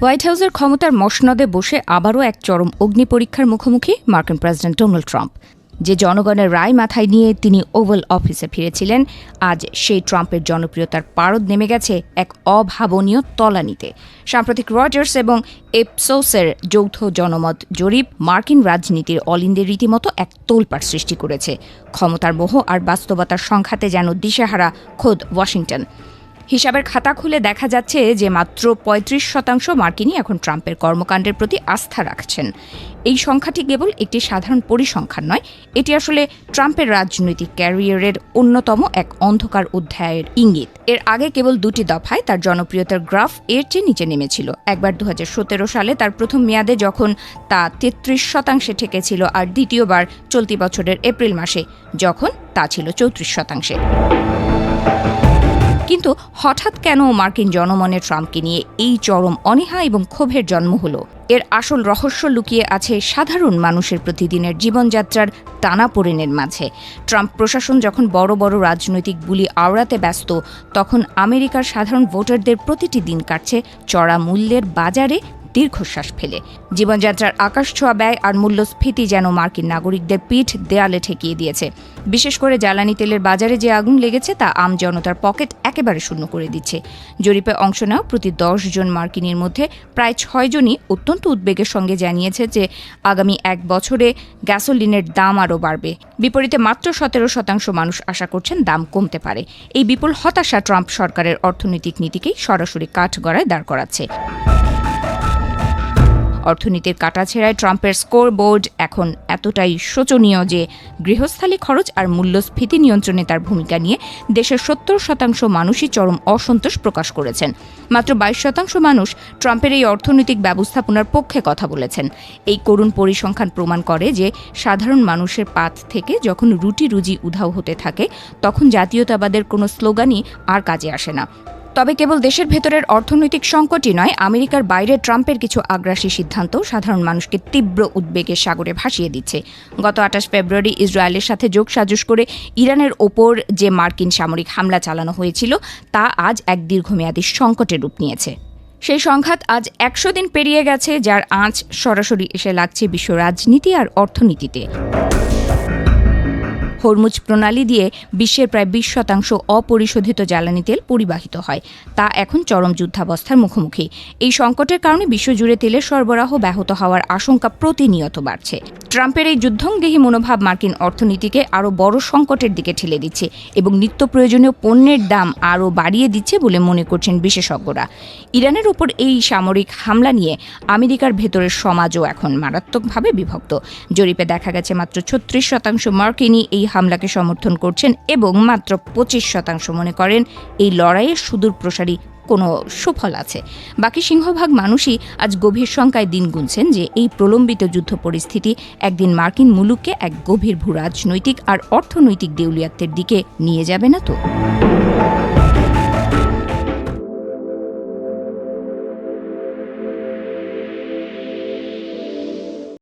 White হাউসের ক্ষমতার মসনদে বসে আবারও এক চরম অগ্নি পরীক্ষার মুখোমুখি মার্কিন প্রেসিডেন্ট ডোনাল্ড ট্রাম্প। যে জনগণের রায় মাথায় নিয়ে তিনি ওভাল অফিসে ফিরেছিলেন, আজ সেই ট্রাম্পের জনপ্রিয়তার পারদ নেমে গেছে এক অভাবনীয় তলানিতে। সাম্প্রতিক রজার্স এবং ইপসোসের যৌথ জনমত জরিপ মার্কিন রাজনীতির অলিন্দে রীতিমতো এক তোলপাড় সৃষ্টি করেছে। ক্ষমতার মোহ আর বাস্তবতার সংঘাতে যেন দিশেহারা খোদ ওয়াশিংটন। হিসাবের খাতা খুলে দেখা যাচ্ছে যে মাত্র ৩৫% মার্কিনই এখন ট্রাম্পের কর্মকাণ্ডের প্রতি আস্থা রাখছেন। এই সংখ্যাটি কেবল একটি সাধারণ পরিসংখ্যান নয়, এটি আসলে ট্রাম্পের রাজনৈতিক ক্যারিয়ারের অন্যতম এক অন্ধকার অধ্যায়ের ইঙ্গিত। এর আগে কেবল 2টি দফায় তার জনপ্রিয়তার গ্রাফ এর চেয়ে নিচে নেমেছিল। একবার 2017 সালে তার প্রথম মেয়াদে যখন তা 33% ঠেকেছিল, আর দ্বিতীয়বার চলতি বছরের এপ্রিল মাসে যখন তা ছিল 34%। কিন্তু হঠাৎ কেন মার্কিন জনমনে ট্রাম্পকে নিয়ে এই চরম অনীহা এবং ক্ষোভের জন্ম হলো? এর আসল রহস্য লুকিয়ে আছে সাধারণ মানুষের প্রতিদিনের জীবনযাত্রার টানাপোড়েনের মাঝে। ট্রাম্প প্রশাসন যখন বড় বড় রাজনৈতিক বুলি আওড়াতে ব্যস্ত, তখন আমেরিকার সাধারণ ভোটারদের প্রতিটি দিন কাটছে চড়া মূল্যের বাজারে দীর্ঘশ্বাস ফেলে। জীবনযাত্রার আকাশছোঁয়া ব্যয় আর মূল্যস্ফীতি যেন মার্কিন নাগরিকদের পিঠ দেয়ালে ঠেকিয়ে দিয়েছে। বিশেষ করে জ্বালানি তেলের বাজারে যে আগুন লেগেছে তা আম জনতার পকেট একেবারে শূন্য করে দিচ্ছে। জরিপে অংশ নেওয়া প্রতি 10 জন মার্কিনীর মধ্যে প্রায় 6 জনই অত্যন্ত উদ্বেগের সঙ্গে জানিয়েছে যে আগামী 1 বছরে গ্যাসোলিনের দাম আরও বাড়বে। বিপরীতে মাত্র 17% মানুষ আশা করছেন দাম কমতে পারে। এই বিপুল হতাশা ট্রাম্প সরকারের অর্থনৈতিক নীতিকেই সরাসরি কাঠগড়ায় দাঁড় করাচ্ছে। অর্থনীতির কাটাছেঁড়ায় ট্রাম্পের স্কোর বোর্ড এখন এতটাই শোচনীয় যে গৃহস্থালী খরচ আর মূল্যস্ফীতি নিয়ন্ত্রণে তার ভূমিকা নিয়ে দেশের 70% মানুষই চরম অসন্তোষ প্রকাশ করেছেন। মাত্র 22% মানুষ ট্রাম্পের এই অর্থনৈতিক ব্যবস্থাপনার পক্ষে কথা বলেছেন। এই করুণ পরিসংখ্যান প্রমাণ করে যে সাধারণ মানুষের পাত থেকে যখন রুটি রুজি উধাও হতে থাকে, তখন জাতীয়তাবাদের কোনো স্লোগানই আর কাজে আসে না। তবে কেবল দেশের ভেতরের অর্থনৈতিক সংকটই নয়, আমেরিকার বাইরে ট্রাম্পের কিছু আগ্রাসী সিদ্ধান্ত সাধারণ মানুষকে তীব্র উদ্বেগের সাগরে ভাসিয়ে দিচ্ছে। গত 28 ফেব্রুয়ারি ইসরায়েলের সাথে যোগসাজশ করে ইরানের ওপর যে মার্কিন সামরিক হামলা চালানো হয়েছিল, তা আজ এক দীর্ঘমেয়াদী সংকটের রূপ নিয়েছে। সেই সংঘাত আজ 100 দিন পেরিয়ে গেছে, যার আঁচ সরাসরি এসে লাগছে বিশ্ব রাজনীতি আর অর্থনীতিতে। হরমুজ প্রণালী দিয়ে বিশ্বের প্রায় 20% অপরিশোধিত জ্বালানি তেল পরিবাহিত হয়। তা এখন চরম যুদ্ধাবস্থার মুখোমুখি। এই সংকটের কারণে বিশ্বজুড়ে তেলের সরবরাহ ব্যাহত হওয়ার আশঙ্কা প্রতিনিয়ত বাড়ছে। ট্রাম্পের এই যুদ্ধংদেহী মনোভাব মার্কিন অর্থনীতিকে আরও বড় সংকটের দিকে ঠেলে দিচ্ছে এবং নিত্য প্রয়োজনীয় পণ্যের দাম আরও বাড়িয়ে দিচ্ছে বলে মনে করছেন বিশেষজ্ঞরা। ইরানের ওপর এই সামরিক হামলা নিয়ে আমেরিকার ভেতরের সমাজও এখন মারাত্মকভাবে বিভক্ত। জরিপে দেখা গেছে মাত্র 36% মার্কিনই এই হামলাকে সমর্থন করছেন এবং মাত্র 25% মনে করেন এই লড়াইয়ের সুদূরপ্রসারী কোনো সুফল আছে। বাকি সিংহভাগ মানুষই আজ গভীর শঙ্কায় দিন গুনছেন যে এই প্রলম্বিত যুদ্ধ পরিস্থিতি একদিন মার্কিন মুলুককে এক গভীর ভূরাজনৈতিক আর অর্থনৈতিক দেউলিয়াত্বের দিকে নিয়ে যাবে না তো।